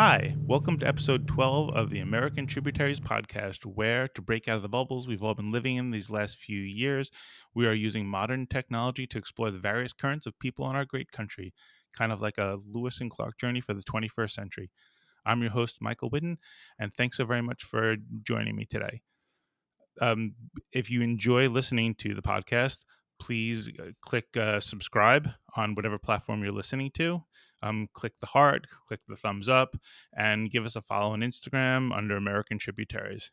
Hi, welcome to episode 12 of the American Tributaries podcast, where, to break out of the bubbles we've all been living in these last few years, we are using modern technology to explore the various currents of people in our great country, kind of like a Lewis and Clark journey for the 21st century. I'm your host, Michael Whidden, and thanks so very much for joining me today. Um, if you enjoy listening to the podcast, please click subscribe on whatever platform you're listening to. Click the heart, click the thumbs up, and give us a follow on Instagram under American Tributaries.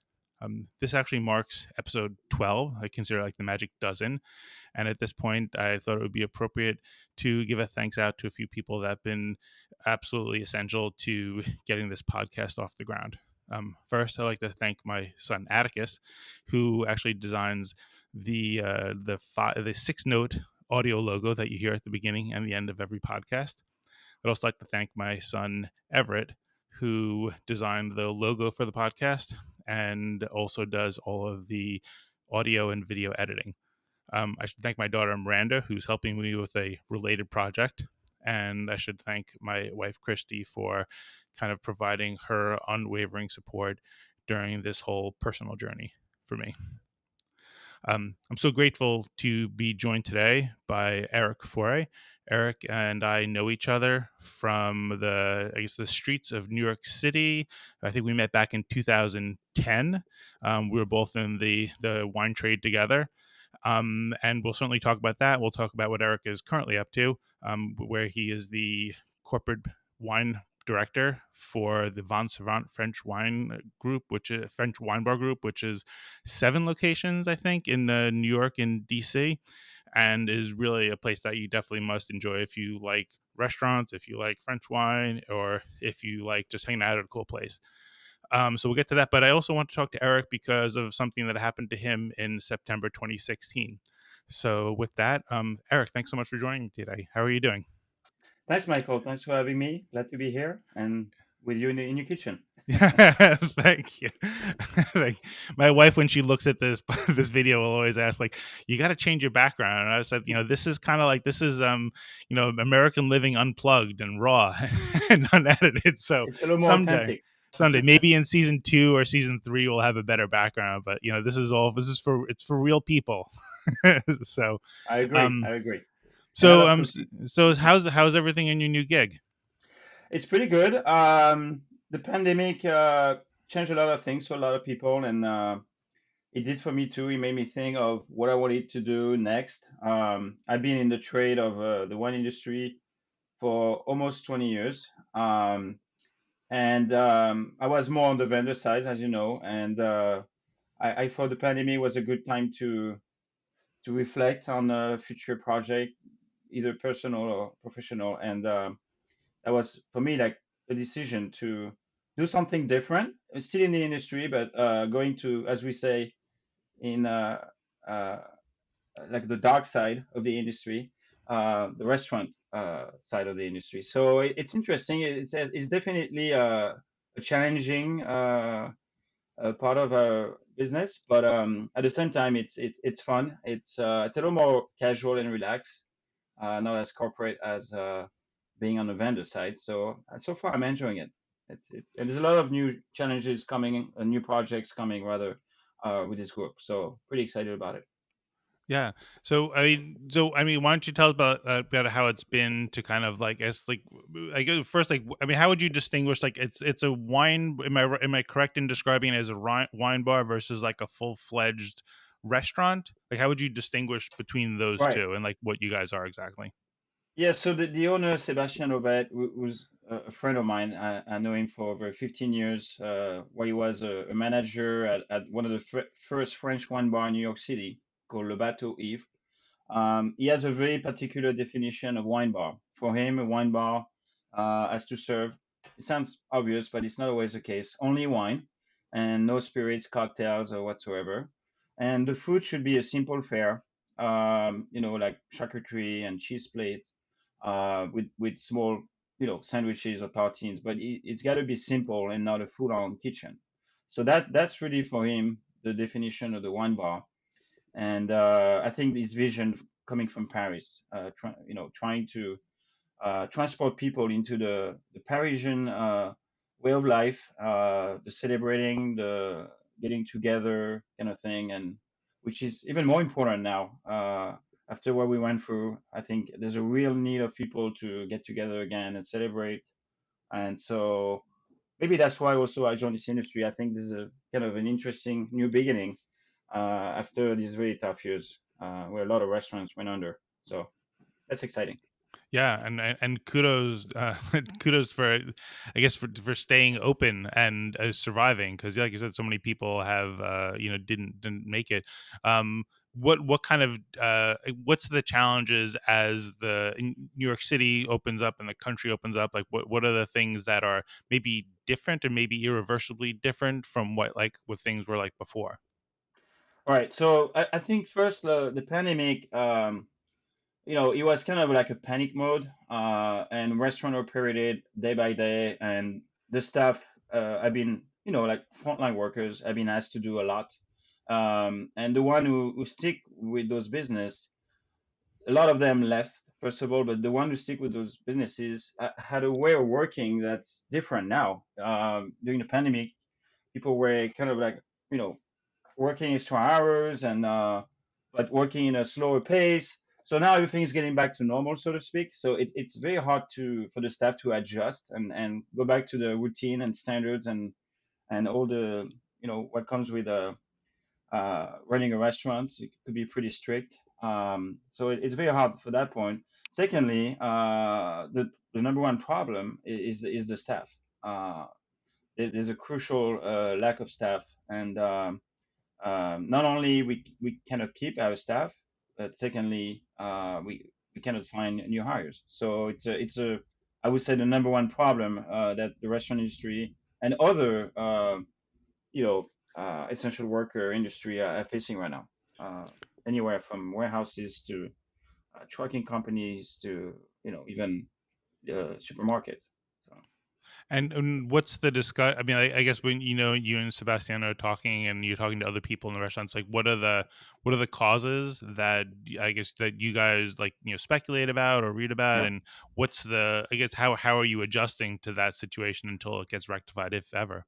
This actually marks episode 12. I consider like the magic dozen. And at this point, I thought it would be appropriate to give a thanks out to a few people that have been absolutely essential to getting this podcast off the ground. First, I'd like to thank my son Atticus, who actually designs the 6-note audio logo that you hear at the beginning and the end of every podcast. I'd also like to thank my son Everett, who designed the logo for the podcast and also does all of the audio and video editing. I should thank my daughter Miranda, who's helping me with a related project. And I should thank my wife Christy for kind of providing her unwavering support during this whole personal journey for me. I'm so grateful to be joined today by Eric Foret. Eric and I know each other from the streets of New York City. I think we met back in 2010. We were both in the wine trade together. And we'll certainly talk about that. We'll talk about what Eric is currently up to, where he is the corporate wine director for the Vonsavant French wine group, which is French wine bar group, which is 7 locations, I think, in New York and DC, and is really a place that you definitely must enjoy if you like restaurants, if you like French wine, or if you like just hanging out at a cool place. So we'll get to that. But I also want to talk to Eric because of something that happened to him in September 2016. So with that, Eric, thanks so much for joining me today. How are you doing? Thanks, Michael. Thanks for having me. Glad to be here and with you in your kitchen. Thank you. Like my wife, when she looks at this this video, will always ask, like, "You got to change your background." And I said, this is kind of like American living unplugged and raw and unedited. So It's a little more someday, authentic. someday, maybe in season 2 or season 3, we'll have a better background. But it's for real people. So, I agree. um, I agree. And I so love um, cooking. so how's everything in your new gig? It's pretty good. The pandemic changed a lot of things for a lot of people, and it did for me too. It made me think of what I wanted to do next. I've been in the trade of the wine industry for almost 20 years. And I was more on the vendor side, as you know, and I thought the pandemic was a good time to reflect on a future project, either personal or professional. And that was for me like a decision to do something different, still in the industry, but going to, as we say, in uh, like the dark side of the industry, the restaurant side of the industry. So it's interesting. It's definitely a challenging part of our business, but at the same time, it's fun. It's a little more casual and relaxed, not as corporate as being on the vendor side. So far, I'm enjoying it. It's and there's a lot of new challenges coming, new projects coming rather with this group. So pretty excited about it. Yeah. So I mean, why don't you tell us about how it's been to kind of like, as like, I guess first, like, I mean, how would you distinguish, like, it's a wine? Am I correct in describing it as a wine bar versus like a full-fledged restaurant? Like, how would you distinguish between those Right. two and like what you guys are exactly? Yeah, so the owner, Sebastian Ovet, who's a friend of mine, I know him for over 15 years, where he was a manager at one of the first French wine bar in New York City called Le Bateau Ivre. He has a very particular definition of wine bar. For him, a wine bar has to serve, it sounds obvious, but it's not always the case, only wine and no spirits, cocktails, or whatsoever. And the food should be a simple fare, like charcuterie and cheese plates with small, sandwiches or tartines. But it's got to be simple and not a full-on kitchen. So that's really for him the definition of the wine bar. And I think this vision coming from Paris, trying to transport people into the Parisian way of life, the celebrating, the getting together kind of thing, and which is even more important now. After what we went through, I think there's a real need of people to get together again and celebrate. And so maybe that's why also I joined this industry. I think this is a kind of an interesting new beginning after these really tough years where a lot of restaurants went under. So that's exciting. Yeah, and kudos, kudos for, I guess, for staying open and surviving, because like you said, so many people have didn't make it. What kind of what's the challenges as the New York City opens up and the country opens up? Like, what are the things that are maybe different or maybe irreversibly different from what things were like before? All right. So I think first the pandemic, it was kind of like a panic mode, and restaurant operated day by day, and the staff have been, like frontline workers, have been asked to do a lot. And the one who stick with those business, a lot of them left, first of all, but the one who stick with those businesses had a way of working that's different now. During the pandemic, people were kind of like, you know, working extra hours and but working in a slower pace. So now everything is getting back to normal, so to speak. So it's very hard to for the staff to adjust and go back to the routine and standards and all the what comes with running a restaurant. It could be pretty strict. So it's very hard for that point. Secondly, the number one problem is the staff. There's a crucial lack of staff, and not only we cannot keep our staff, but secondly, we cannot find new hires. So it's a I would say the number one problem that the restaurant industry and other essential worker industry are facing right now. Anywhere from warehouses to trucking companies to even supermarkets. So. And what's the discuss? I mean, I guess when you and Sebastian are talking and you're talking to other people in the restaurants, like what are the causes that I guess that you guys like speculate about or read about, Yeah. and what's the I guess how are you adjusting to that situation until it gets rectified, if ever?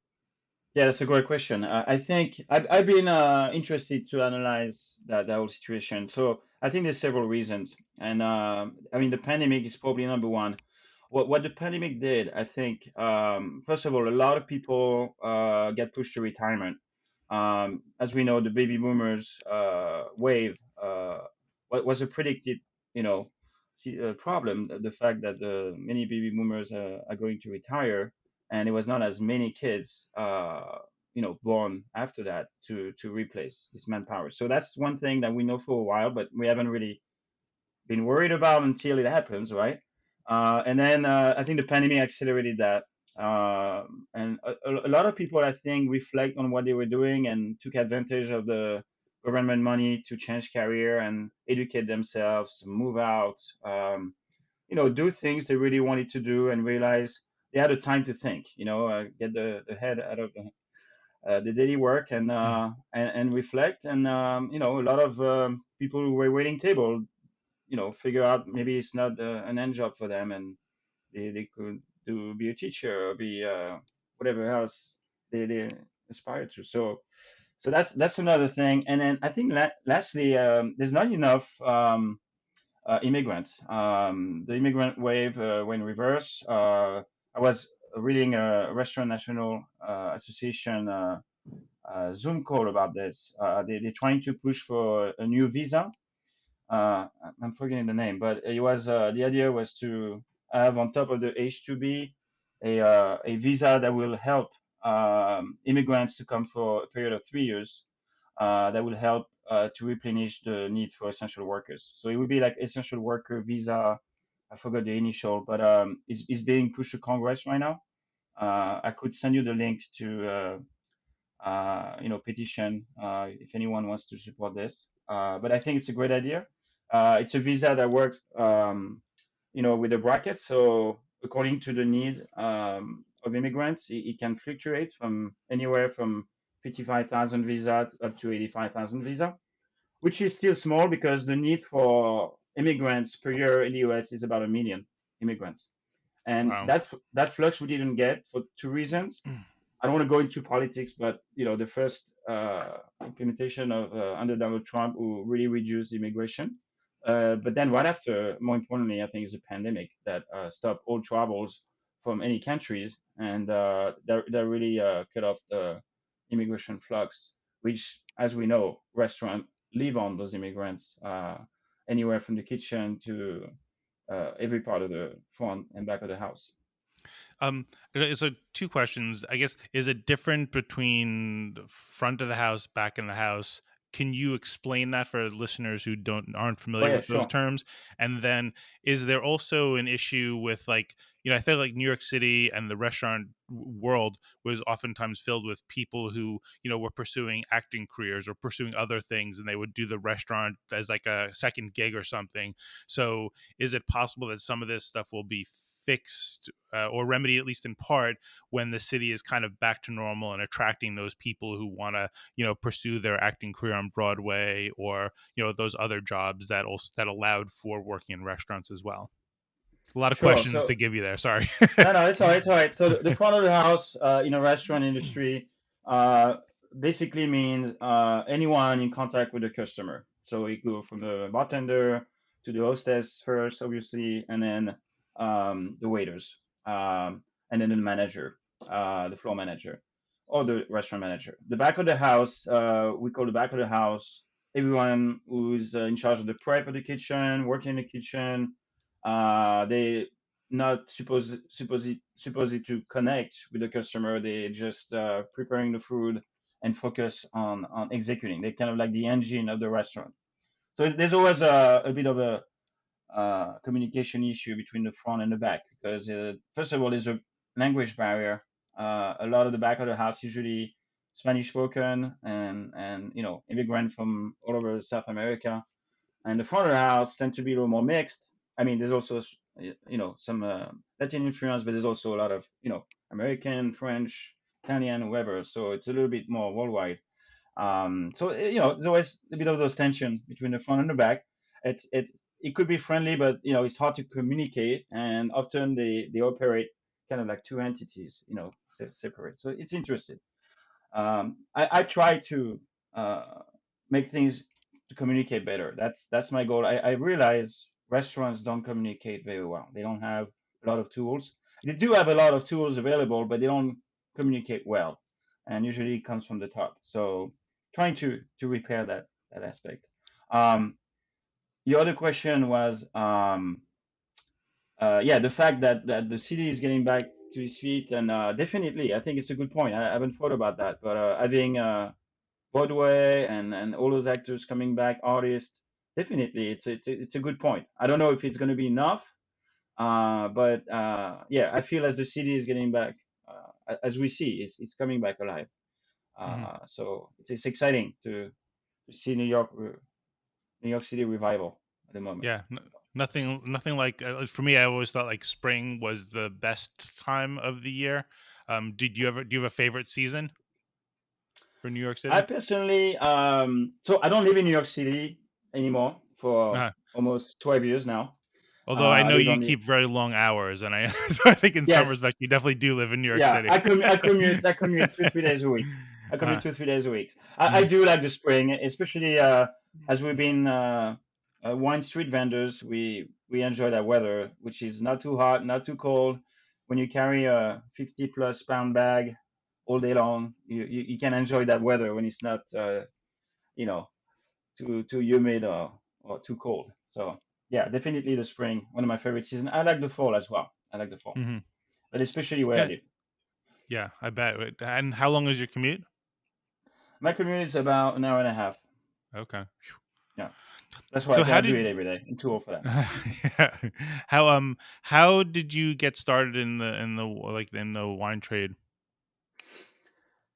Yeah, that's a great question. I think I've been interested to analyze that whole situation. So I think there's several reasons, and I mean the pandemic is probably number one. What the pandemic did, I think, first of all, a lot of people get pushed to retirement. As we know, the baby boomers wave what was a predicted, you know, problem. The fact that many baby boomers are going to retire, and it was not as many kids born after that to replace this manpower. So that's one thing that we know for a while, but we haven't really been worried about until it happens, right? And then I think the pandemic accelerated that. And a lot of people, I think, reflect on what they were doing and took advantage of the government money to change career and educate themselves, move out, do things they really wanted to do and realize they had the time to think, get the head out of the daily work and reflect. And, a lot of people who were waiting table, figure out maybe it's not an end job for them and they could be a teacher or be whatever else they aspire to. So that's another thing. And then I think lastly, there's not enough immigrants. The immigrant wave went reverse. I was reading a Restaurant National Association Zoom call about this. They're trying to push for a new visa. I'm forgetting the name, but it was the idea was to have on top of the H-2B a visa that will help immigrants to come for a period of 3 years. That will help to replenish the need for essential workers. So it would be like essential worker visa. I forgot the initial, but it's being pushed to Congress right now. I could send you the link to petition if anyone wants to support this. But I think it's a great idea. It's a visa that works, with a bracket. So according to the need of immigrants, it can fluctuate from anywhere from 55,000 visa up to 85,000 visa, which is still small because the need for immigrants per year in the US is about a million immigrants. and Wow. that flux we didn't get for two reasons. I don't want to go into politics, but the first implementation of under Donald Trump who really reduced immigration. But then right after, more importantly, I think is the pandemic that stopped all travels from any countries, and that really cut off the immigration flux, which, as we know, restaurants live on those immigrants, anywhere from the kitchen to every part of the front and back of the house. So two questions. I guess, is it different between the front of the house, back in the house? Can you explain that for listeners who don't aren't Oh familiar yeah, with those sure, terms? And then, is there also an issue with, like, I feel like New York City and the restaurant world was oftentimes filled with people who, were pursuing acting careers or pursuing other things, and they would do the restaurant as like a second gig or something. So is it possible that some of this stuff will be fixed, or remedied, at least in part, when the city is kind of back to normal and attracting those people who want to, pursue their acting career on Broadway, or those other jobs that allowed for working in restaurants as well? A lot of sure. questions So to give you there. Sorry. no, no, it's all right. It's all right. So the front of the house in a restaurant industry uh, basically means anyone in contact with the customer. So it go from the bartender to the hostess first, obviously, and then the waiters, and then the manager, the floor manager, or the restaurant manager. The back of the house, we call the back of the house everyone who's in charge of the prep of the kitchen, working in the kitchen. They not supposed to connect with the customer. They just preparing the food and focus on executing. They're kind of like the engine of the restaurant. So there's always a bit of a communication issue between the front and the back because first of all, there's a language barrier. A lot of the back of the house usually Spanish spoken and immigrant from all over South America, and the front of the house tend to be a little more mixed. I mean, there's also some Latin influence, but there's also a lot of American, French, Italian, whoever. So it's a little bit more worldwide. So there's always a bit of those tension between the front and the back. It could be friendly, but it's hard to communicate, and often they operate kind of like two entities, separate. So it's interesting. I try to uh, make things to communicate better. That's my goal. I realize restaurants don't communicate very well. They don't have a lot of tools. They do have a lot of tools available, but they don't communicate well, and usually it comes from the top. So trying to repair that aspect. Um, your other question was, yeah, the fact that the city is getting back to its feet, and definitely, I think it's a good point. I haven't thought about that, but having Broadway and all those actors coming back, artists, definitely, it's a good point. I don't know if it's going to be enough, but yeah, I feel as the city is getting back, as we see, it's coming back alive. Mhm. So it's exciting to see New York City revival at the moment. Yeah. Nothing like, for me. I always thought like spring was the best time of the year. Do you have a favorite season for New York I City? personally, so I don't live in New York City anymore for Uh, almost 12 years now. Although I I know live you on the keep very long hours, and I so I think in some yes, respects you definitely do live in New York yeah. City. I commute 2 3 days a week. I commute uh, 2 3 days a week. I mhm. do like the spring, especially as we've been wine street vendors. We enjoy that weather, which is not too hot, not too cold. When you carry a 50 plus pound bag all day long, you can enjoy that weather when it's not you know too humid or too cold. So yeah, definitely the spring, one of my favorite seasons. I like the fall as well. I like the fall, Mhm. but especially where I Yeah, live. yeah, I bet. And how long is your commute? My commute is about an hour and a half. Okay. Yeah, that's why I So how cannot do it did every day. I'm too old for that. yeah. How did you get started in the wine trade?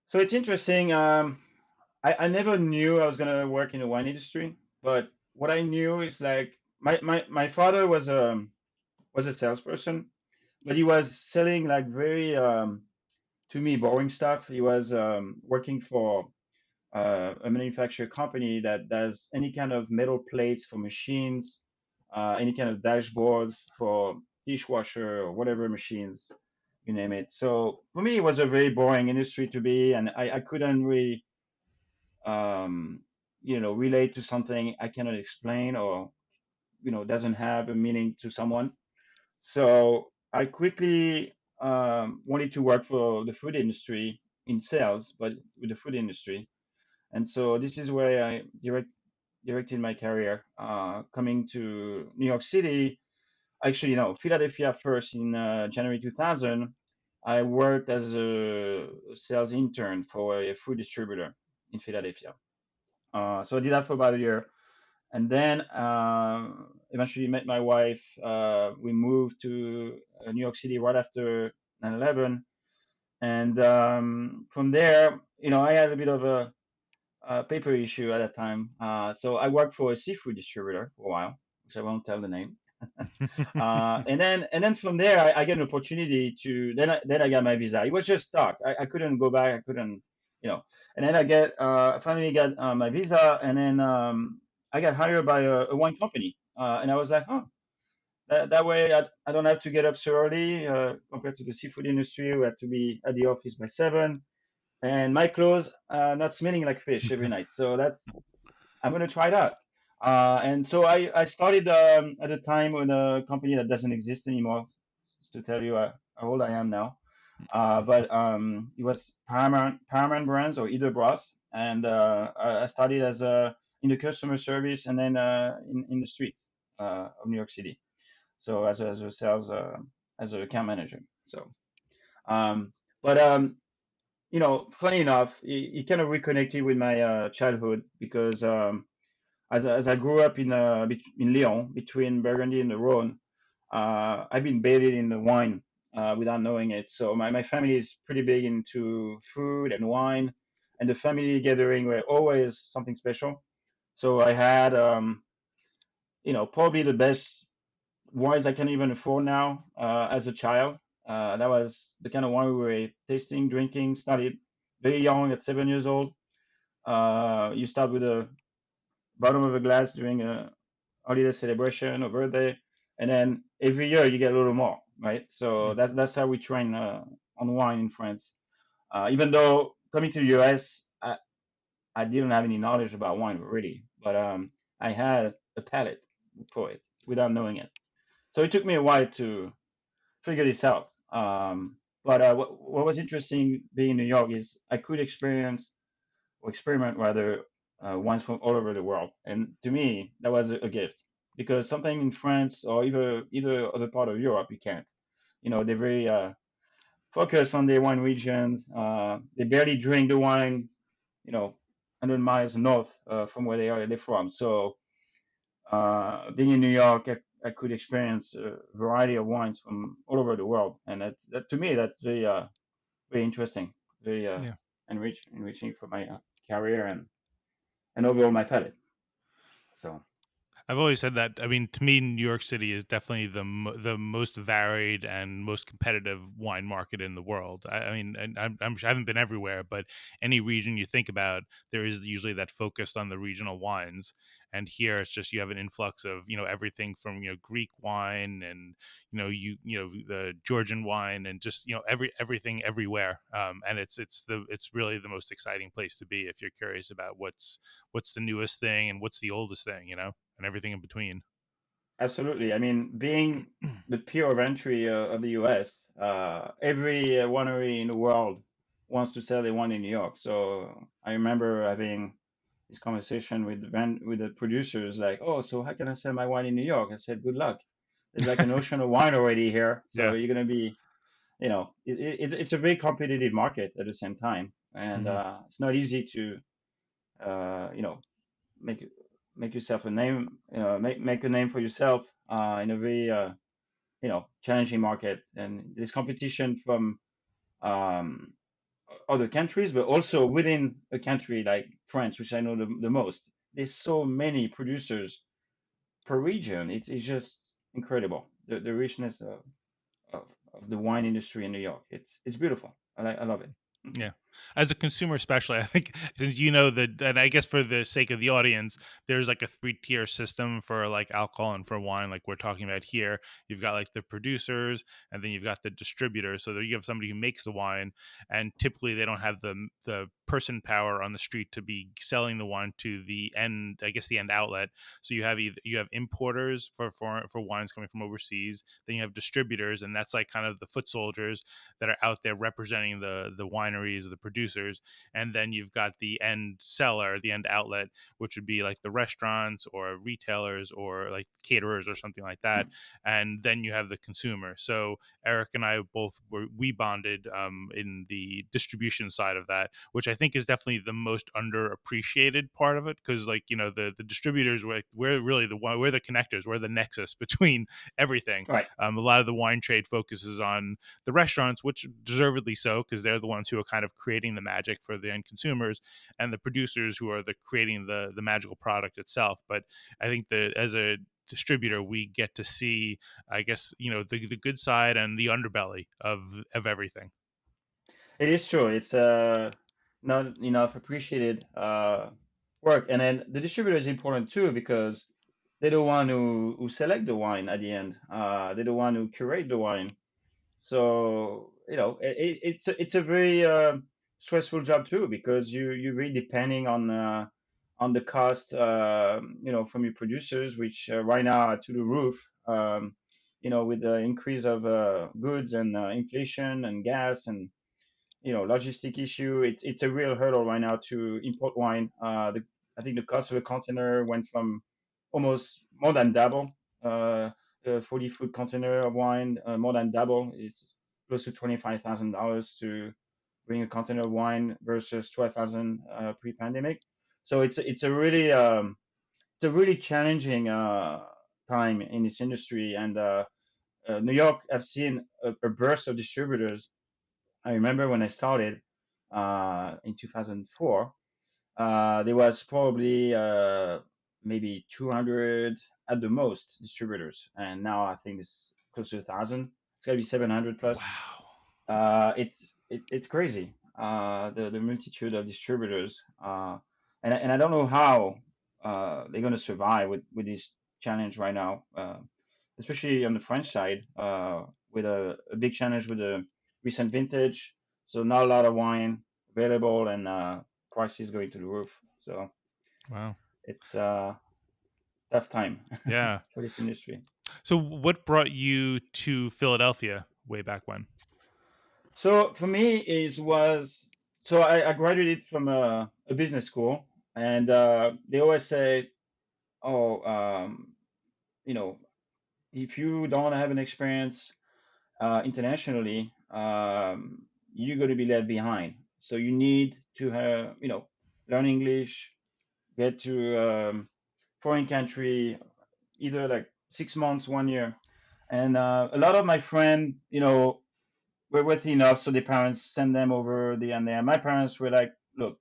So it's interesting. I never knew I was gonna work in the wine industry, but what I knew is like my father was a salesperson, but he was selling like very to me boring stuff. He was working for a manufacturer company that does any kind of metal plates for machines, any kind of dashboards for dishwasher or whatever machines, you name it. So for me, it was a very boring industry to be, and I couldn't really, um, relate to something I cannot explain or, doesn't have a meaning to someone. So I quickly wanted to work for the food industry in sales, but with the food industry. And so this is where I directed my career, coming to New York City. Actually, no, Philadelphia first in January 2000. I worked as a sales intern for a food distributor in Philadelphia. So I did that for about a year. And then eventually met my wife. We moved to New York City right after 9/11. And from there, I had a bit of a paper issue at that time. So I worked for a seafood distributor for a while, which I won't tell the name. And then from there, I get an opportunity to then I got my visa. It was just stuck. I couldn't go back. I couldn't, you know. And then finally got my visa, and then I got hired by a wine company. And I was like, huh. That way, I don't have to get up so early compared to the seafood industry. We had to be at the office by 7, and my clothes not smelling like fish every night. So I'm gonna try that. And so I started at a time when a company that doesn't exist anymore, just to tell you how old I am now. But it was Paramount Brands or either Bros, and I started as in the customer service and then in the streets of New York City. So as a sales as an account manager. So um, but funny enough, it kind of reconnected with my childhood because as I grew up in Lyon, between Burgundy and the Rhone, I've been bathed in the wine without knowing it. So my family is pretty big into food and wine, and the family gathering were always something special. So I had, probably the best wines I can even afford now as a child. That was the kind of wine we were tasting, drinking. Started very young, at 7 years old. You start with a bottom of a glass during a holiday celebration or birthday, and then every year you get a little more, right? So that's how we train on wine in France. Even though coming to the US, I didn't have any knowledge about wine really, but I had a palate for it without knowing it. So it took me a while to figure this out. But what was interesting being in New York is I could experiment rather wines from all over the world. And to me, that was a gift because something in France or either other part of Europe, you can't. They're very focused on their wine regions. They barely drink the wine, 100 miles north from where they're from. So being in New York, I could experience a variety of wines from all over the world, and that to me that's very interesting, very Yeah. enriching for my career and overall my palate. So I've always said that. I mean, to me, New York City is definitely the most varied and most competitive wine market in the world. I mean, and I haven't been everywhere, but any region you think about, there is usually that focused on the regional wines. And here, it's just you have an influx of everything from Greek wine and the Georgian wine and just everything everywhere. And it's really the most exciting place to be if you're curious about what's the newest thing and what's the oldest thing, and everything in between. absolutely, I mean, being the peer of entry of the U.S., every winery in the world wants to sell their wine in New York. So I remember having this conversation with the producers, like, oh, so how can I sell my wine in New York? I said, good luck. There's like an ocean of wine already here, so Yeah. you're gonna be, it's a very competitive market at the same time, and Hmm. it's not easy to, you know, make make yourself a name, make a name for yourself in a very, challenging market, and there's competition from um, other countries, but also within a country like France, which I know the most. There's so many producers per region. It's just incredible. The richness of, of the wine industry in New York. It's beautiful. I love it. Yeah. As a consumer, especially, I think since you know that, and I guess for the sake of the audience, there's like a three-tier system for like alcohol and for wine, like we're talking about here. You've got like the producers, and then you've got the distributors. So there you have somebody who makes the wine, and typically they don't have the person power on the street to be selling the wine to the end, I guess the end outlet. So you have importers for wines coming from overseas, then you have distributors, and that's like kind of the foot soldiers that are out there representing the wineries or the producers, and then you've got the end seller, the end outlet, which would be like the restaurants or retailers or like caterers or something like that, and then you have the consumer. So Eric and I both we bonded in the distribution side of that, which I think is definitely the most underappreciated part of it, because like the distributors, we're really we're the connectors, we're the nexus between everything. Right. A lot of the wine trade focuses on the restaurants, which deservedly so, because they're the ones who are kind of creating the magic for the end consumers, and the producers who are creating the magical product itself. But I think that as a distributor, we get to see, I guess, the good side and the underbelly of everything. It is true. It's not enough appreciated work, and then the distributor is important too because they're the one who select the wine at the end. They're the one who curate the wine. So it's a very stressful job too because you're really depending on the cost from your producers, which right now are to the roof. With the increase of goods and inflation and gas and logistic issue, it's a real hurdle right now to import wine. I think the cost of a container went from almost more than double. A 40-foot container of wine, more than double. It's close to $25,000 to bring a container of wine versus 12,000 pre-pandemic. So it's a really challenging time in this industry. And New York, I've seen a burst of distributors. I remember when I started in 2004, there was probably maybe 200 at the most distributors, and now I think it's close to 1,000. It's got to be 700 plus. Wow. It's crazy. The multitude of distributors, and I don't know how they're going to survive with this challenge right now, especially on the French side, with a big challenge with the recent vintage. So not a lot of wine available, and prices going to the roof. So Wow. it's a tough time Yeah. for this industry. So what brought you to Philadelphia way back when? So for me, is was so I graduated from a business school, and they always say, "Oh, you know, if you don't have an experience internationally, you're going to be left behind. So you need to have, learn English, get to foreign country, either like 6 months, 1 year." And a lot of my friends, were wealthy enough, so their parents send them over the and there. My parents were like, "Look,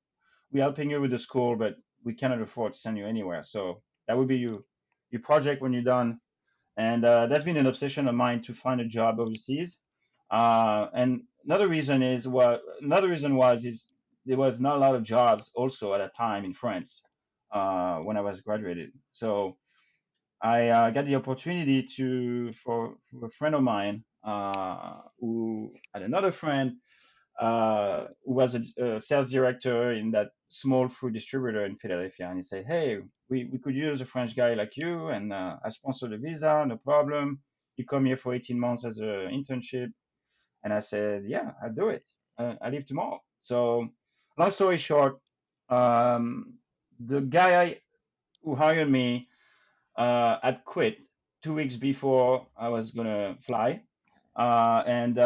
we're helping you with the school, but we cannot afford to send you anywhere. So that would be your project when you're done." And that's been an obsession of mine to find a job overseas. And another reason was is there was not a lot of jobs also at that time in France when I was graduated. So I got the opportunity for a friend of mine who had another friend who was a sales director in that small food distributor in Philadelphia, and he said, "Hey, we could use a French guy like you, and I sponsor the visa, no problem. You come here for 18 months as an internship." And I said, "Yeah, I'll do it. I leave tomorrow." So, long story short, the guy who hired me had quit 2 weeks before I was gonna fly, and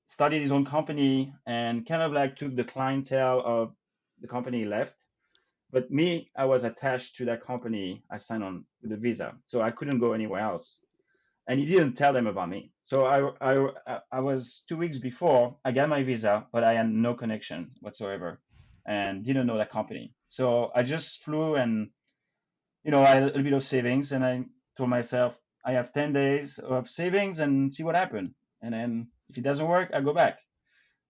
started his own company and kind of like took the clientele of the company he left. But me, I was attached to that company. I signed on with the visa, so I couldn't go anywhere else. And he didn't tell them about me. So I was 2 weeks before I got my visa, but I had no connection whatsoever and didn't know that company. So I just flew and I had a little bit of savings, and I told myself I have 10 days of savings and see what happens. And then if it doesn't work, I go back.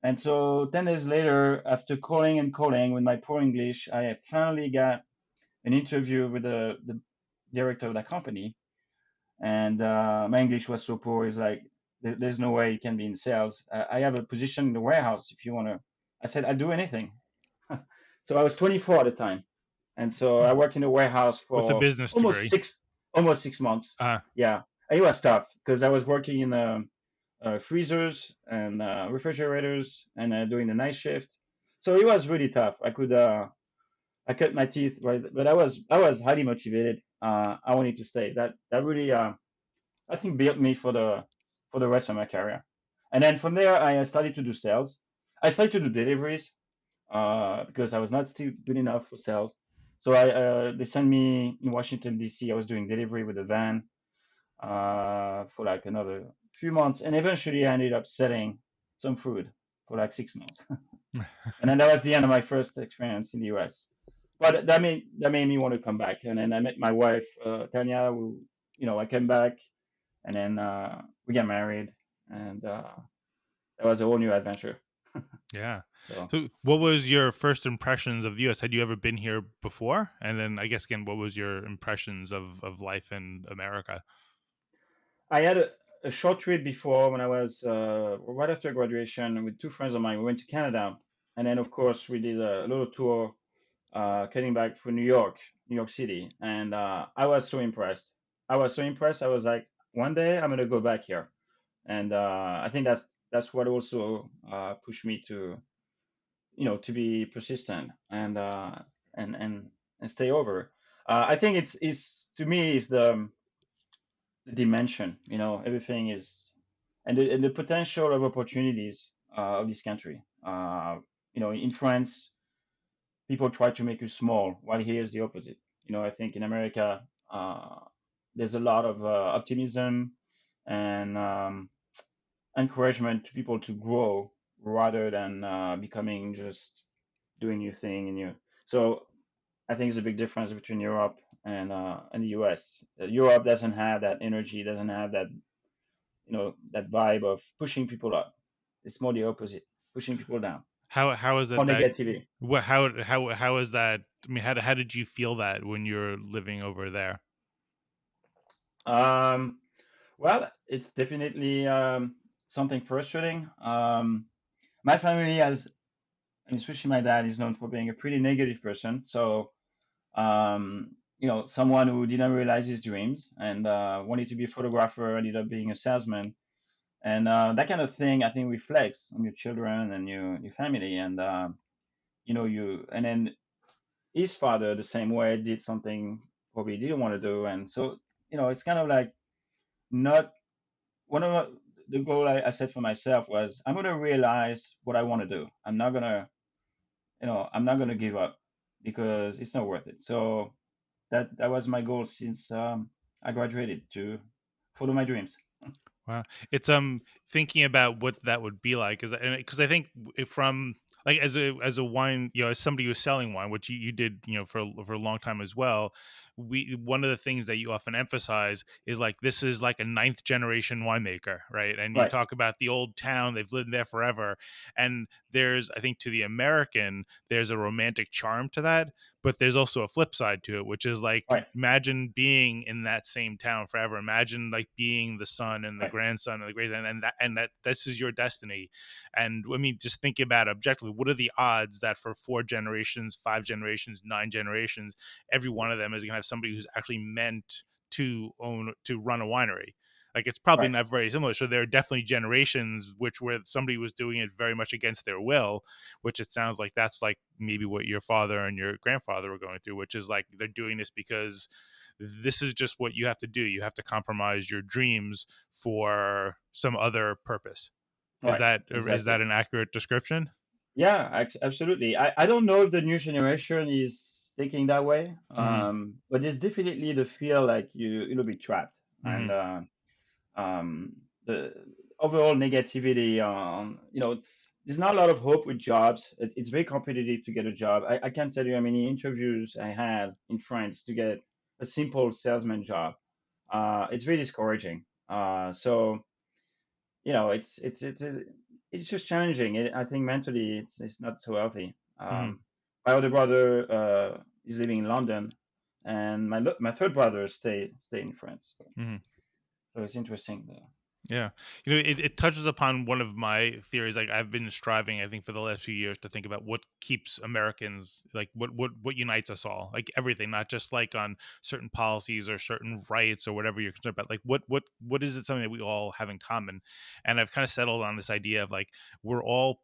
And so 10 days later, after calling and calling with my poor English, I finally got an interview with the director of that company. And my English was so poor. He's like, there's no way you can be in sales. I have a position in the warehouse if you want to. I said, I'll do anything. So I was 24 at the time. And so I worked in the warehouse With a for business degree. almost 6 months. Uh, Yeah. And it was tough because I was working in freezers and refrigerators and doing the night shift. So it was really tough. I cut my teeth, right? But I was highly motivated. I wanted to stay. That really I think built me for the rest of my career. And then from there, I started to do sales. I started to do deliveries because I was not still good enough for sales. So they sent me in Washington D.C. I was doing delivery with a van for like another few months, and eventually I ended up selling some food for like 6 months. And then that was the end of my first experience in the US. But that made me want to come back. And then I met my wife, Tanya, who, I came back, and then we got married, and that was a whole new adventure. yeah. So So, what was your first impressions of the U.S.? Had you ever been here before? And then, I guess again, what was your impressions of life in America? I had a short trip before when I was right after graduation with two friends of mine. We went to Canada, and then of course we did a little tour, coming back for New York City, and I was so impressed. I was so impressed. I was like, one day I'm gonna go back here, and I think that's what also pushed me to be persistent and stay over. I think it's to me is the dimension. Everything is and the potential of opportunities of this country. In France, people try to make you small, while here is the opposite. I think in America, there's a lot of optimism and encouragement to people to grow rather than becoming just doing your thing so I think it's a big difference between Europe and the US. Europe doesn't have that energy, doesn't have that vibe of pushing people up. It's more the opposite, pushing people down How is or it that? negativity. What? How is that? I mean, how did you feel that when you're living over there? Um, well, it's definitely something frustrating. My family has, and especially my dad, is known for being a pretty negative person. So, someone who didn't realize his dreams and wanted to be a photographer, ended up being a salesman. And that kind of thing, I think, reflects on your children and your family. And, and then his father, the same way, did something probably didn't want to do. And so, it's kind of like not one of the goal I set for myself was I'm going to realize what I want to do. I'm not going to give up because it's not worth it. So that was my goal since I graduated, to follow my dreams. Wow, it's thinking about what that would be like, because I think from like as a wine, as somebody who's selling wine, which you did, for a long time as well. We One of the things that you often emphasize is like this is like a ninth generation winemaker, right? And you Right, talk about the old town; they've lived there forever. And there's, I think, to the American, there's a romantic charm to that, but there's also a flip side to it, which is like right, imagine being in that same town forever. Imagine like being the son and the right, grandson and the great and that this is your destiny. And I mean, just think about it objectively. What are the odds that for 4 generations, 5 generations, 9 generations, every one of them is going to have somebody who's actually meant to run a winery? Like it's probably right, not very similar. So there are definitely generations where somebody was doing it very much against their will, which it sounds like that's like maybe what your father and your grandfather were going through, which is like they're doing this because this is just what you have to do. You have to compromise your dreams for some other purpose. right. Is that Exactly. an accurate description? Yeah, absolutely. I don't know if the new generation is thinking that way, Mm-hmm. but there's definitely the feel like you'll be trapped, and Mm-hmm. the overall negativity there's not a lot of hope with jobs. It's very competitive to get a job. I can't tell you how many interviews I had in France to get a simple salesman job. It's very discouraging. So it's it's just challenging. I think mentally it's not so healthy. Hmm. My other brother is living in London, and my third brother stay in France. Hmm. So it's interesting. Yeah. It touches upon one of my theories. Like I've been striving, I think, for the last few years to think about what keeps Americans, like what unites us all, like everything, not just like on certain policies or certain rights or whatever you're concerned about. Like what is it something that we all have in common? And I've kind of settled on this idea of like we're all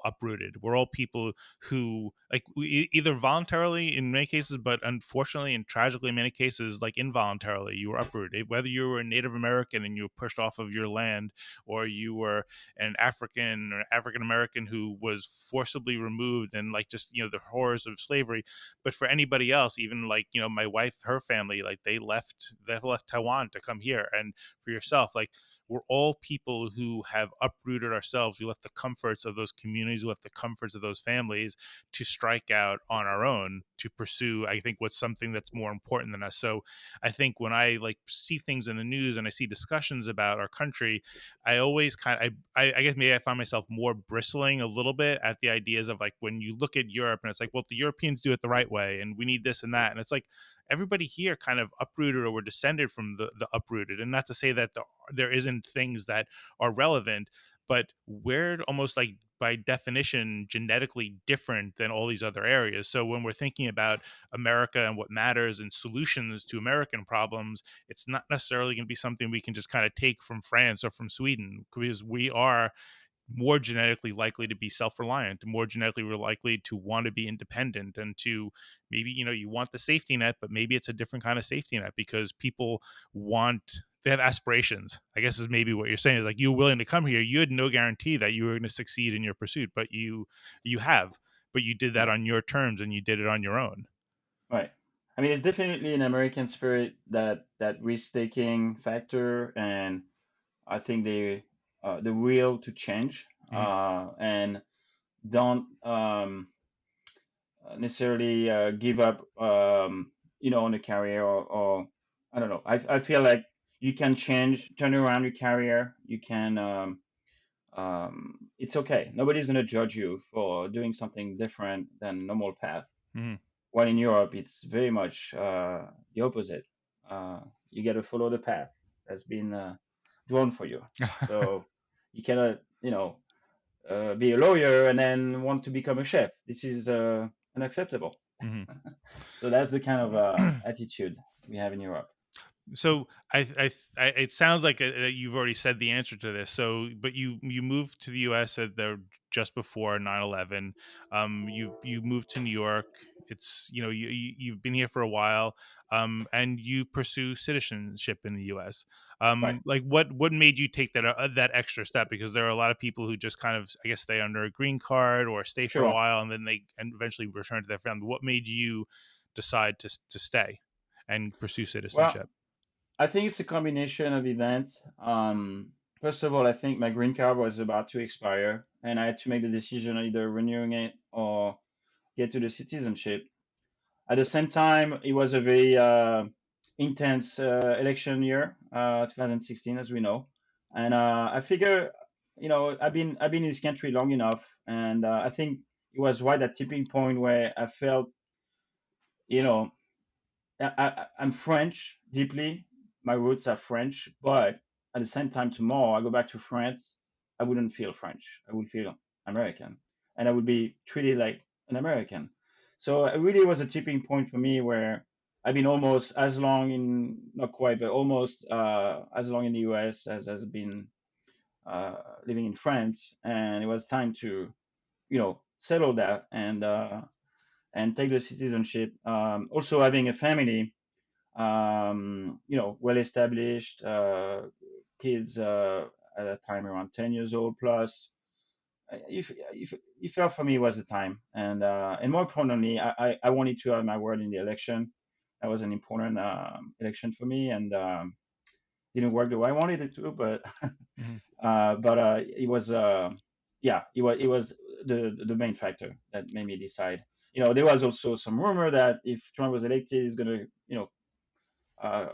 uprooted. We're all people who like either voluntarily in many cases, but unfortunately and tragically in many cases, like involuntarily, you were uprooted. Whether you were a Native American and you were pushed off of your land, or you were an African or African American who was forcibly removed, and like just the horrors of slavery. But for anybody else, even like my wife, her family, like they left Taiwan to come here, and for yourself, like we're all people who have uprooted ourselves. We left the comforts of those communities, we left the comforts of those families to strike out on our own to pursue, I think, what's something that's more important than us. So I think when I like see things in the news and I see discussions about our country, I always kind of I guess maybe I find myself more bristling a little bit at the ideas of like when you look at Europe and it's like, well, the Europeans do it the right way and we need this and that. And it's like everybody here kind of uprooted or were descended from the uprooted. And not to say that there isn't things that are relevant, but we're almost like by definition genetically different than all these other areas. So when we're thinking about America and what matters and solutions to American problems, it's not necessarily going to be something we can just kind of take from France or from Sweden, because we are more genetically likely to be self-reliant, more genetically likely to want to be independent, and to maybe you want the safety net, but maybe it's a different kind of safety net because people they have aspirations, I guess, is maybe what you're saying. Is like you were willing to come here, you had no guarantee that you were going to succeed in your pursuit, but you have, but you did that Yeah, on your terms and you did it on your own. right. I mean, it's definitely an American spirit, that risk-taking factor, and I think the will to change, Hmm. and don't necessarily give up, on a career, or I don't know. I feel like you can change, turn around your career. You can. It's okay. Nobody's gonna judge you for doing something different than normal path. Hmm. While in Europe, it's very much the opposite. You got to follow the path that's been drawn for you. So you cannot, be a lawyer and then want to become a chef. This is unacceptable. Hmm. So that's the kind of attitude we have in Europe. So it sounds like you've already said the answer to this. So, but you moved to the U.S. at the just before 9/11. You moved to New York. It's you've been here for a while, and you pursue citizenship in the U.S. Right. Like what made you take that extra step? Because there are a lot of people who just kind of, I guess, stay under a green card or stay for a Sure. while and then they and eventually return to their family. What made you decide to stay and pursue Well, citizenship? I think it's a combination of events. First of all, I think my green card was about to expire, and I had to make the decision of either renewing it or get to the citizenship. At the same time, it was a very intense election year, 2016, as we know, and I figure, I've been in this country long enough, and I think it was right at tipping point where I felt, you know, I'm French deeply. My roots are French, but at the same time, tomorrow I go back to France, I wouldn't feel French. I would feel American, and I would be treated like an American. So it really was a tipping point for me where I've been almost as long in, not quite, but almost as long in the U.S. as I've been living in France, and it was time to, settle that and take the citizenship. Also having a family, well established, kids at that time around 10 years old plus. If felt for me was the time, and more importantly, I wanted to have my word in the election. That was an important election for me, and didn't work the way I wanted it to, but Mhm. it was yeah, it was the main factor that made me decide. There was also some rumor that if Trump was elected, he's gonna, uh,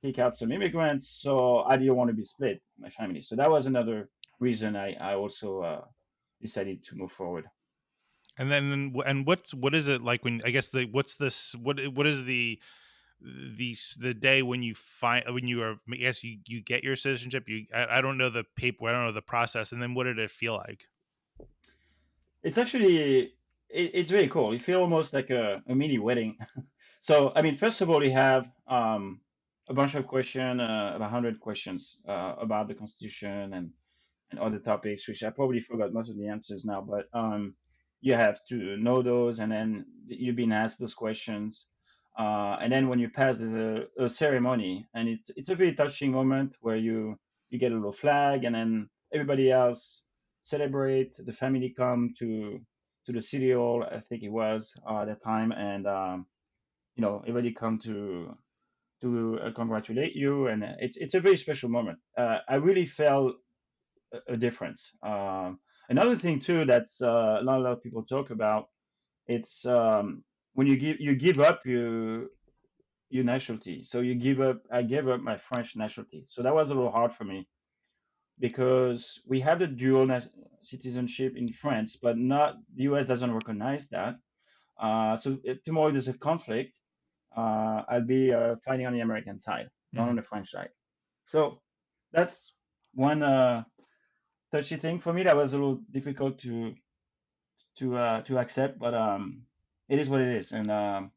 kick out some immigrants. So I didn't want to be split, my family. So that was another reason I also decided to move forward. And then and what is it like when I guess the what's this what is the day when you find when you are I guess you get your citizenship, I don't know the paper, I don't know the process, and then what did it feel like? It's actually it's very cool. You feel almost like a mini wedding. So, I mean, first of all, you have a bunch of questions, about 100 questions about the Constitution and other topics, which I probably forgot most of the answers now, but you have to know those, and then you've been asked those questions. And then when you pass, there's a ceremony, and it's a very touching moment where you get a little flag, and then everybody else celebrate. The family come to the city hall, I think it was at the time, and everybody come to congratulate you, and it's a very special moment. I really felt a difference. Another thing too that's not a lot of people talk about. It's when you give up your nationality. So you give up. I gave up my French nationality. So that was a little hard for me because we have the dual citizenship in France, but not the U.S. doesn't recognize that. So tomorrow there's a conflict. I'll be fighting on the American side, not Hmm. on the French side. So that's one touchy thing for me. That was a little difficult to accept, but it is what it is. And at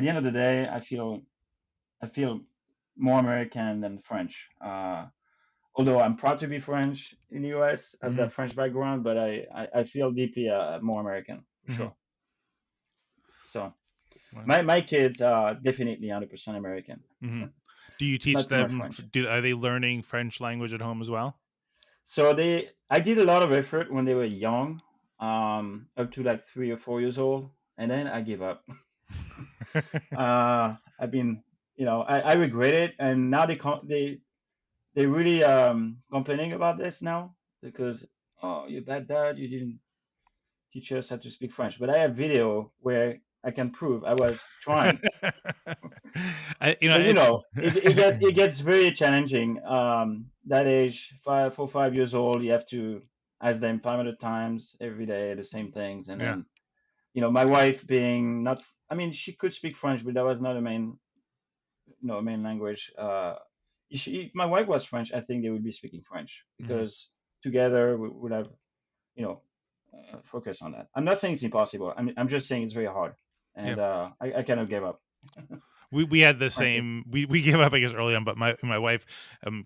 the end of the day, I feel more American than French. Although I'm proud to be French in the U.S., I have Hmm. that French background, but I feel deeply more American for Hmm. sure. So Well, my kids are definitely 100% American, hmm. Do you teach not too much them? French. Are they learning French language at home as well? So I did a lot of effort when they were young, up to like 3 or 4 years old, and then I gave up. I've been, I regret it, and now they really complaining about this now because oh, you bad dad, you didn't teach us how to speak French. But I have video where I can prove I was trying. I, But it it, gets very challenging. That age, 5 years old, you have to ask them 500 times every day the same things, and yeah. then my wife being not, I mean, she could speak French, but that was not a main language. If my wife was French, I think they would be speaking French Hmm. because together we would have, you know, focus on that. I'm not saying it's impossible. I'm just saying it's very hard, Yeah. and I cannot give up, We had the frankly. same we gave up I guess early on, but my wife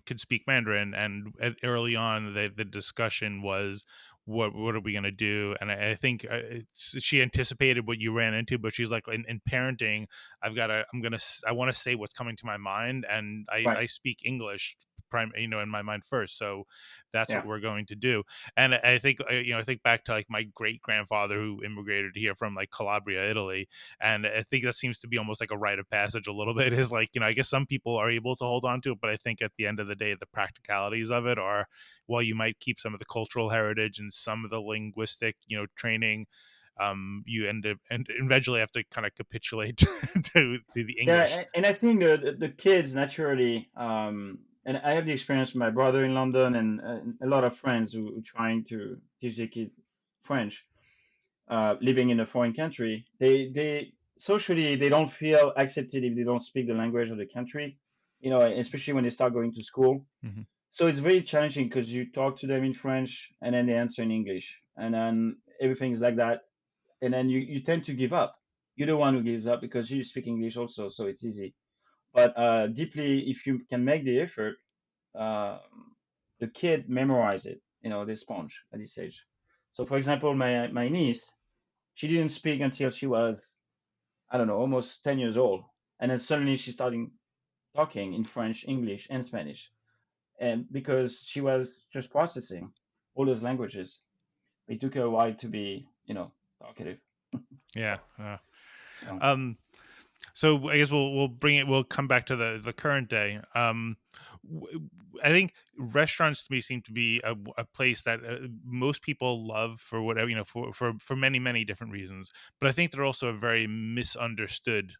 could speak Mandarin, and early on the discussion was what are we going to do, and I think she anticipated what you ran into, but she's like in parenting I want to say what's coming to my mind, and Right. I speak English in my mind first, so that's what Yeah. we're going to do. And I think I think back to like my great grandfather who immigrated here from like Calabria, Italy, and I think that seems to be almost like a rite of passage a little bit, is like, I guess some people are able to hold on to it, but I think at the end of the day, the practicalities of it are, while you might keep some of the cultural heritage and some of the linguistic, training, you end up and eventually have to kind of capitulate to the Yeah, English. and I think the kids naturally, and I have the experience with my brother in London and a lot of friends who trying to teach their kids French, living in a foreign country. They socially they don't feel accepted if they don't speak the language of the country, especially when they start going to school. Hmm. So it's very challenging because you talk to them in French and then they answer in English, and then everything's like that, and then you tend to give up. You're the one who gives up because you speak English also, so it's easy. But deeply, if you can make the effort, uh, the kid memorize it. The sponge at this age. So, for example, my niece, she didn't speak until she was, I don't know, almost 10 years old, and then suddenly she's starting talking in French, English, and Spanish, and because she was just processing all those languages, it took her a while to be, talkative. Yeah. So Um, So I guess we'll come back to the current day. I think restaurants to me seem to be a place that most people love for whatever, for many different reasons. But I think they're also a very misunderstood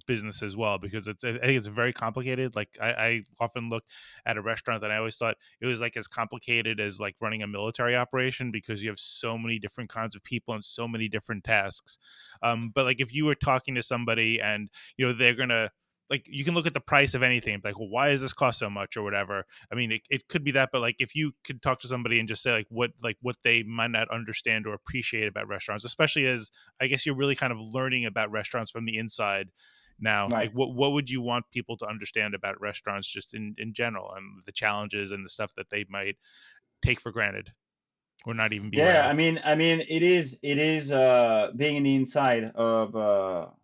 business as well, because I think it's very complicated. Like I often look at a restaurant that I always thought it was like as complicated as like running a military operation, because you have so many different kinds of people and so many different tasks. But like if you were talking to somebody and they're gonna, like, you can look at the price of anything and be like, well, why does this cost so much or whatever. I mean, it could be that, but like if you could talk to somebody and just say like what they might not understand or appreciate about restaurants, especially as I guess you're really kind of learning about restaurants from the inside now. Like Right. what would you want people to understand about restaurants just in general, and the challenges and the stuff that they might take for granted or not even be aware Yeah, of? I mean, it is being in the inside of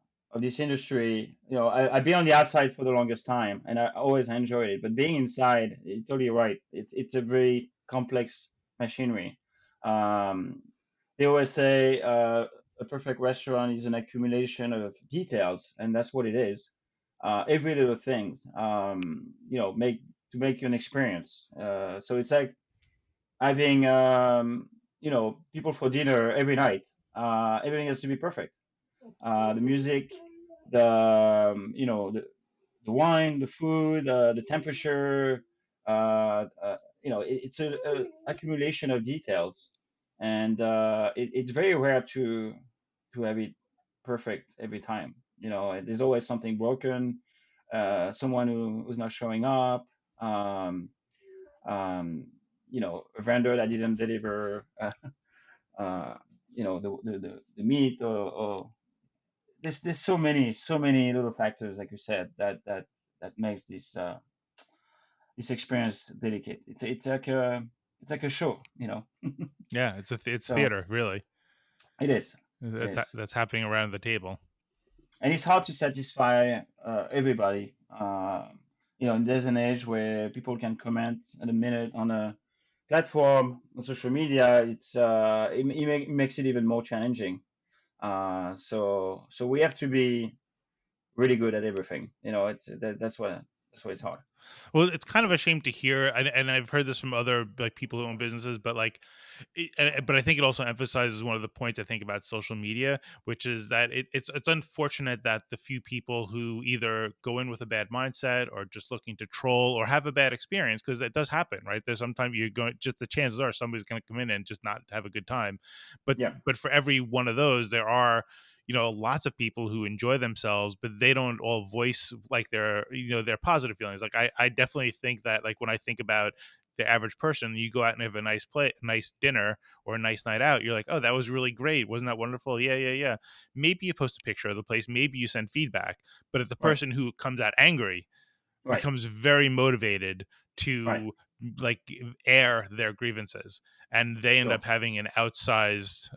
this industry. I've been on the outside for the longest time, and I always enjoyed it. But being inside, you're totally right. It's a very complex machinery. Um, they always say a perfect restaurant is an accumulation of details, and that's what it is. Every little things, make to make you an experience. So it's like having people for dinner every night. Everything has to be perfect. The music, the wine, the food, the temperature. It's a accumulation of details, and it's very rare to have it perfect every time. There's always something broken, someone who's not showing up. Um, um, a vendor that didn't deliver, uh, the meat, or there's so many little factors, like you said, that makes this experience delicate. It's like a show. Yeah, it's So theater, really. it is, it That's is, that's happening around the table. and it's hard to satisfy everybody. In there's an age where people can comment in a minute on a platform on social media. It makes it even more challenging. So we have to be really good at everything. That's why it's hard. Well, it's kind of a shame to hear, and I've heard this from other like people who own businesses, but like, but I think it also emphasizes one of the points I think about social media, which is that it's unfortunate that the few people who either go in with a bad mindset or just looking to troll or have a bad experience, because that does happen, right? There's sometimes you're going, just the chances are somebody's going to come in and just not have a good time, but Yeah, for every one of those, there are lots of people who enjoy themselves, but they don't all voice like their positive feelings. Like I definitely think that, like, when I think about the average person, you go out and have a nice dinner or a nice night out, you're like, oh, that was really great, wasn't that wonderful? Yeah, yeah, yeah. Maybe you post a picture of the place, maybe you send feedback, but if the right, person who comes out angry right, becomes very motivated right. to like air their grievances, and they end Sure. up having an outsized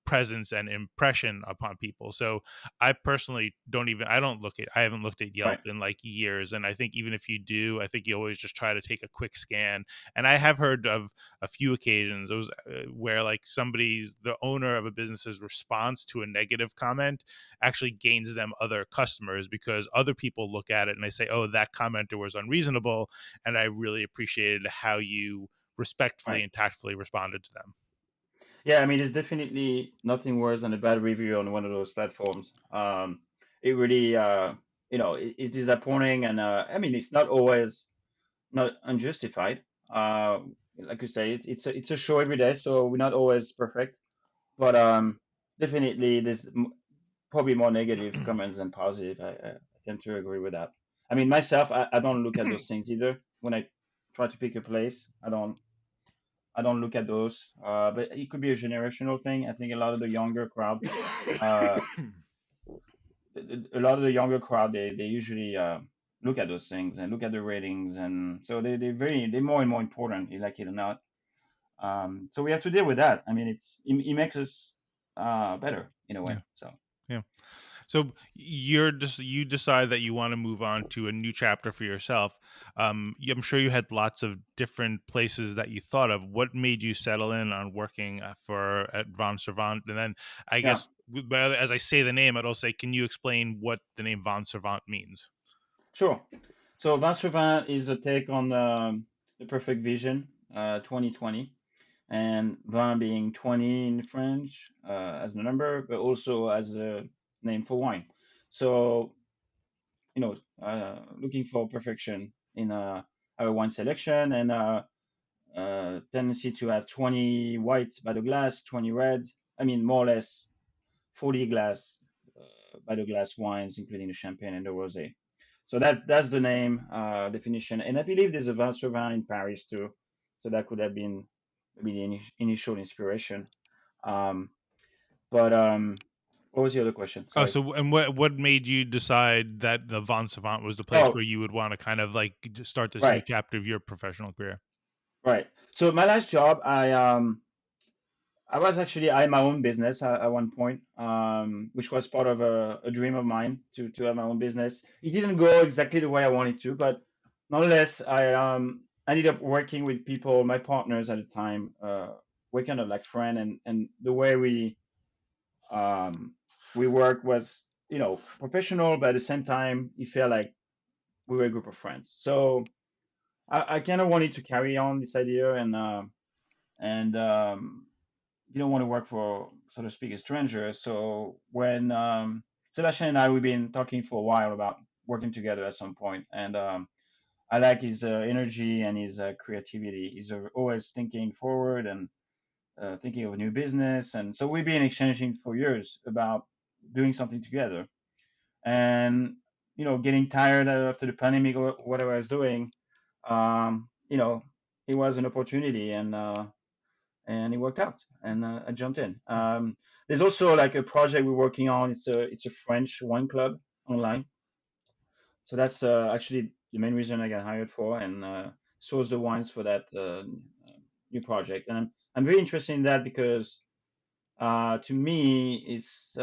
presence and impression upon people. So I personally I haven't looked at Yelp Right, in like years, and I think even if you do, I think you always just try to take a quick scan. And I have heard of a few occasions those where like the owner of a business's response to a negative comment actually gains them other customers, because other people look at it and they say, oh, that commenter was unreasonable, and I really appreciated how you respectfully right. and tactfully responded to them. Yeah, I mean, there's definitely nothing worse than a bad review on one of those platforms. It really, it's disappointing, and I mean, it's not always not unjustified. Uh, like you say, it's a show every day, so we're not always perfect. But definitely, there's probably more negative comments than positive. I tend to agree with that. I mean, myself, I don't look at those things either. When I try to pick a place, I don't look at those. But it could be a generational thing. I think a lot of the younger crowd, uh, a lot of the younger crowd, they usually look at those things and look at the ratings, and so they're more and more important, you like it or not. So we have to deal with that. I mean, it makes us better in a way. Yeah, So yeah. So you decide that you want to move on to a new chapter for yourself. I'm sure you had lots of different places that you thought of. What made you settle in on working for at Vonsavant? And then I yeah, guess as I say the name, I'd also say, can you explain what the name Vonsavant means? sure. So Vonsavant is a take on the perfect vision, 2020, and vin being 20 in French as the number, but also as a name for wine. So looking for perfection in our wine selection, and tendency to have 20 white by the glass, 20 red. I mean, more or less 40 glass by the glass wines, including the champagne and the rosé. So that's the name definition. And I believe there's a Vin Sur Vingt in Paris too. So that could have been maybe the initial inspiration. Um, but what was the other question? Oh, Sorry. so and what made you decide that the Vonsavant was the place Oh, where you would want to kind of like just start this new right, chapter of your professional career? right. So my last job, I was actually I had my own business at one point, which was part of a dream of mine to have my own business. It didn't go exactly the way I wanted to, but nonetheless, I ended up working with people, my partners at the time, we're kind of like friend, and the way we work was professional, but at the same time, it felt like we were a group of friends. So I kind of wanted to carry on this idea, and didn't want to work for, so to speak, a stranger. So when Sebastian and I, we've been talking for a while about working together at some point, and I like his energy and his creativity. He's always thinking forward and thinking of a new business, and so we've been exchanging for years about doing something together. And getting tired after the pandemic or whatever I was doing, it was an opportunity, and it worked out, and I jumped in. There's also like a project we're working on. It's a French wine club online, so that's actually the main reason I got hired for, and source the wines for that new project. And I'm very interested in that because to me, it's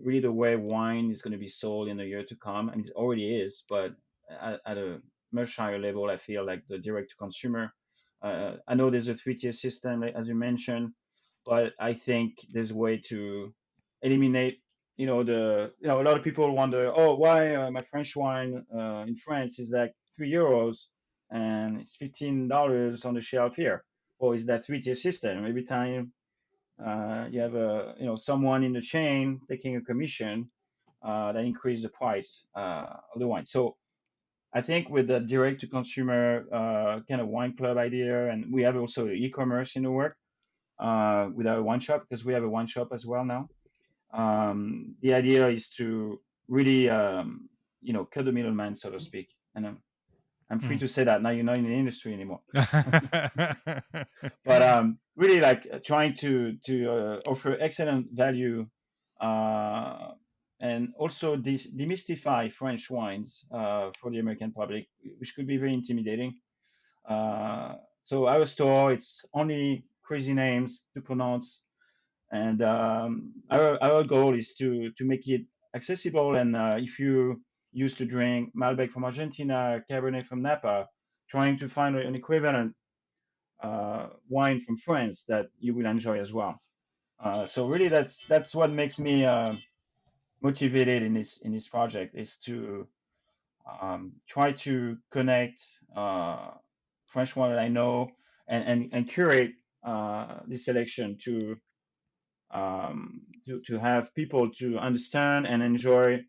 really the way wine is going to be sold in the year to come. I mean, it already is, but at a much higher level, I feel like the direct to consumer. I know there's a three-tier system, like, as you mentioned, but I think there's a way to eliminate. A lot of people wonder, oh, why my French wine in France is like €3 and it's $15 on the shelf here. Or is that three-tier system? Every time you have someone in the chain taking a commission that increase the price of the wine. So I think with the direct to consumer kind of wine club idea, and we have also e-commerce in the work with our wine shop, because we have a wine shop as well now. The idea is to really cut the middleman, so to speak. And I'm free to say that now. You're not in the industry anymore. But really like trying to offer excellent value uh, and also demystify French wines for the American public, which could be very intimidating. So our store, it's only crazy names to pronounce, and our goal is to make it accessible. And if you used to drink Malbec from Argentina, Cabernet from Napa, trying to find an equivalent wine from France that you will enjoy as well. So really, that's what makes me motivated in this project, is to try to connect French wine that I know, and curate this selection to have people to understand and enjoy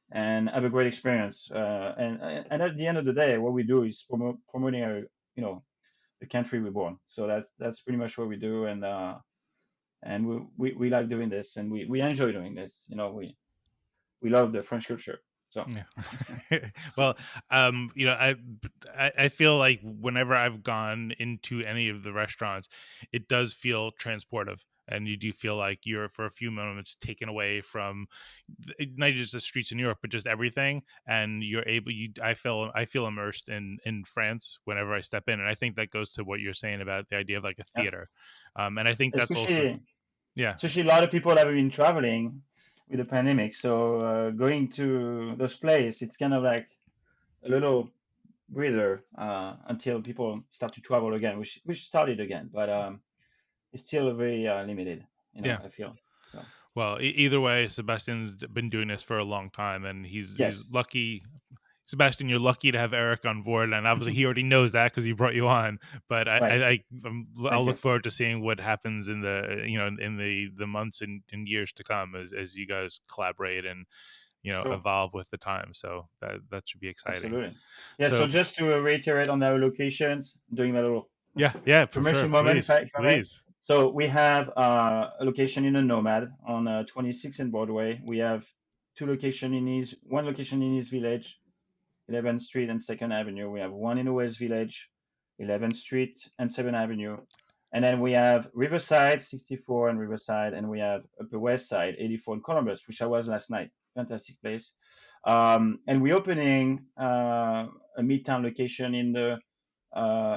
and have a great experience. And at the end of the day, what we do is promoting our the country we're born. So that's pretty much what we do, and we like doing this, and we enjoy doing this. We love the French culture. So Yeah. Well, I feel like whenever I've gone into any of the restaurants, it does feel transportive, and you do feel like you're for a few moments taken away from not just the streets of New York, but just everything, and you're able. I feel immersed in France whenever I step in, and I think that goes to what you're saying about the idea of like a yeah, theater, and I think that's also especially yeah. especially a lot of people have been traveling with the pandemic, so going to those places, it's kind of like a little breather until people start to travel again, which started again, but it's still very limited, Yeah. I feel. So Well, either way, Sebastian's been doing this for a long time, and he's yes, lucky. Sebastian, you're lucky to have Eric on board, and obviously he already knows that because he brought you on. But right. I'll Thank look you. forward to seeing what happens in the in the months and years to come as you guys collaborate Sure. evolve with the time. So that should be exciting. Absolutely. Yeah. So So just to reiterate on our locations, doing a little yeah, yeah, for commercial sure. moment, Please, if I may. please. So we have a location in the Nomad on 26 in Broadway. We have one location in East Village, 11th Street and 2nd Avenue. We have one in the West Village, 11th Street and 7th Avenue. And then we have Riverside, 64 and Riverside, and we have Upper West Side, 84 in Columbus, which I was last night. Fantastic place. And we're opening a midtown location in the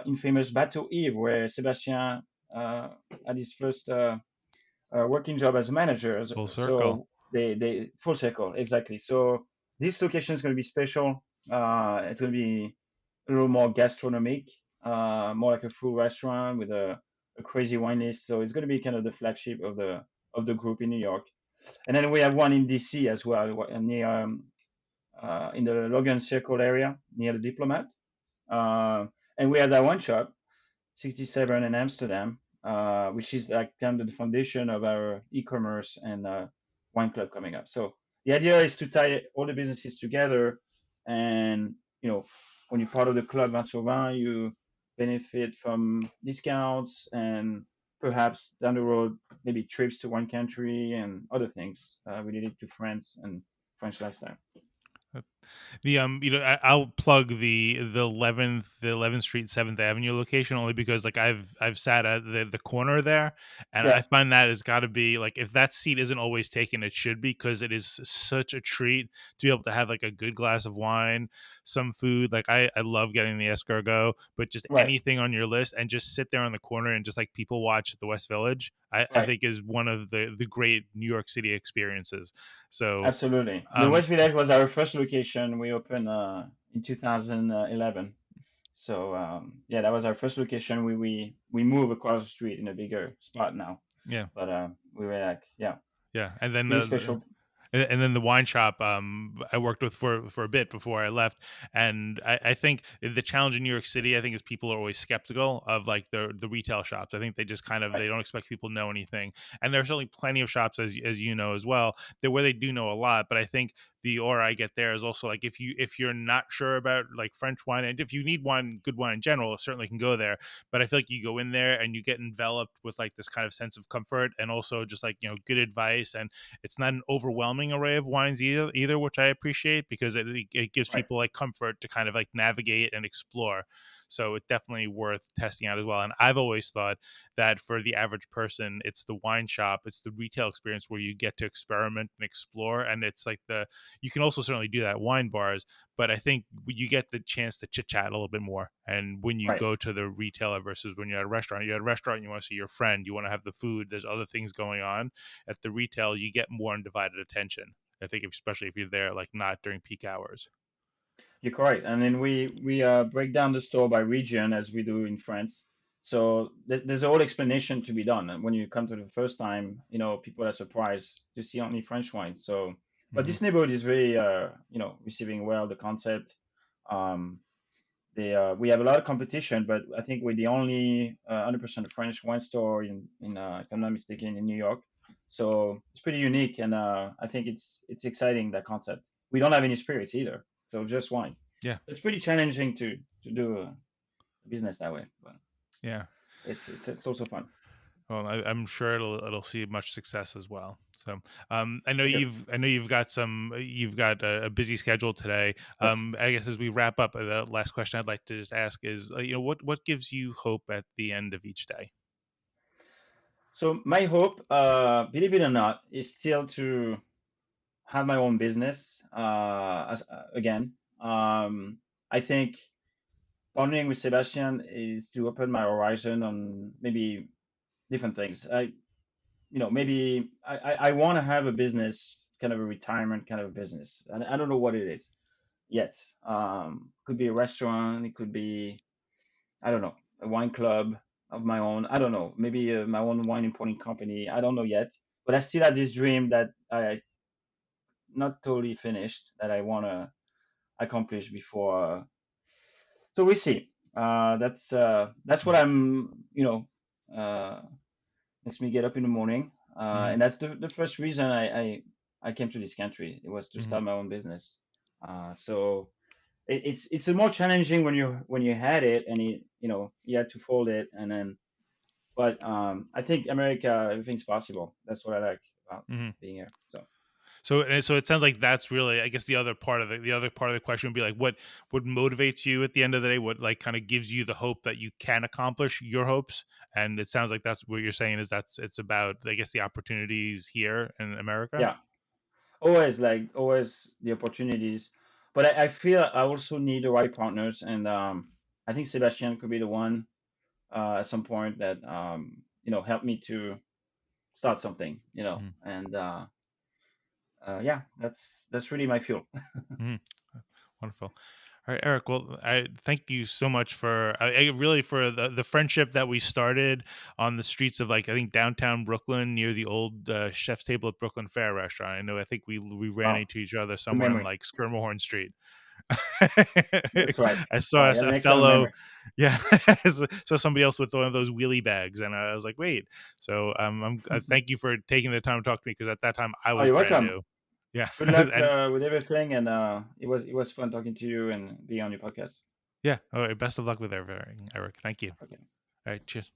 infamous Bateau Eve, where Sebastien uh, had his first working job as a manager. Full circle. So they full circle exactly. So this location is going to be special. It's going to be a little more gastronomic, more like a full restaurant with a crazy wine list. So it's going to be kind of the flagship of the group in New York. And then we have one in DC as well, near in the Logan Circle area near the Diplomat. Uh, and we have that one shop 67 in Amsterdam, which is like kind of the foundation of our e-commerce and wine club coming up. So the idea is to tie all the businesses together, and when you're part of the club Vin Sur Vingt, you benefit from discounts and perhaps down the road maybe trips to one country and other things related to France and French lifestyle. I'll plug the 11th Street 7th Avenue location only because like I've sat at the corner there, and I Yeah, find that has got to be like, if that seat isn't always taken, it should be, because it is such a treat to be able to have like a good glass of wine, some food. Like I love getting the escargot, but just right, anything on your list, and just sit there on the corner and just like people watch at the West Village, I right. think is one of the great New York City experiences. So Absolutely. The um West Village was our first location. We opened in 2011. So yeah, that was our first location. We moved across the street in a bigger spot now, yeah. but we were like, yeah, Yeah, and then really special. and then the wine shop I worked with for a bit before I left, and I think the challenge in New York City, I think, is people are always skeptical of like the retail shops. I think they just kind of, Right, they don't expect people to know anything, and there's certainly plenty of shops, as you know as well, that where they do know a lot. But I think the aura I get there is also like, if you're not sure about like French wine, and if you need wine, good wine in general, certainly can go there. But I feel like you go in there and you get enveloped with like this kind of sense of comfort, and also just like, good advice, and it's not an overwhelming array of wines either, which I appreciate, because it gives right, people like comfort to kind of like navigate and explore. So it's definitely worth testing out as well. And I've always thought that for the average person, it's the wine shop, it's the retail experience where you get to experiment and explore. And it's like you can also certainly do that at wine bars, but I think you get the chance to chit chat a little bit more. And when you right. go to the retailer versus when you're at a restaurant, you want to see your friend, you want to have the food, there's other things going on. At the retail, you get more undivided attention. I think, especially if you're there, like not during peak hours. You're correct. And then we break down the store by region as we do in France. So there's a whole explanation to be done. And when you come to the first time, people are surprised to see only French wine. So, but Hmm. this neighborhood is very, receiving well the concept. Um, we have a lot of competition, but I think we're the only 100% French wine store if I'm not mistaken, in New York. So it's pretty unique, and I think it's exciting, that concept. We don't have any spirits either, so just wine. Yeah, It's pretty challenging to do a business that way, but yeah. it's also fun. Well, I'm sure it'll see much success as well. So, Thank you. I know you've got a busy schedule today. Yes. I guess as we wrap up, the last question I'd like to just ask is, what gives you hope at the end of each day? So my hope, believe it or not, is still to have my own business. Again, I think partnering with Sebastian is to open my horizon on maybe different things. Maybe I want to have a business, kind of a retirement kind of business. And I don't know what it is yet. Could be a restaurant. It could be, I don't know, a wine club of my own. I don't know. Maybe my own wine importing company. I don't know yet. But I still have this dream that I not totally finished that I want to accomplish before. So we see. That's what I'm. Uh, makes me get up in the morning, Mm-hmm. and that's the first reason I I came to this country. It was to Hmm. start my own business. So it's a more challenging when you had it and you had to fold it and then. But I think America, everything's possible. That's what I like about Hmm. being here. So So it sounds like that's really, I guess, the other part of the other part of the question would be like, what motivates you at the end of the day? What like kind of gives you the hope that you can accomplish your hopes? And it sounds like that's what you're saying is that's it's about, I guess, the opportunities here in America. yeah, always the opportunities. But I feel I also need the right partners, and I think Sebastian could be the one at some point that help me to start something. And yeah, that's really my fuel. Mm-hmm. Wonderful. All right, Eric. Well, I thank you so much for really for the friendship that we started on the streets of, like, I think downtown Brooklyn near the old Chef's Table at Brooklyn Fair restaurant. I know. I think we ran Wow, into each other good somewhere in memory. like Skirmahorn Street. That's right. I Wow, saw you have an a excellent fellow, memory. yeah, saw somebody else with one of those wheelie bags, and I was like, wait. So thank you for taking the time to talk to me because at that time I Oh, was you're brand welcome. new. Yeah, Good luck and with everything, and it was fun talking to you and being on your podcast. yeah. All right. Best of luck with everything, Eric. Thank you. Okay. All right. Cheers.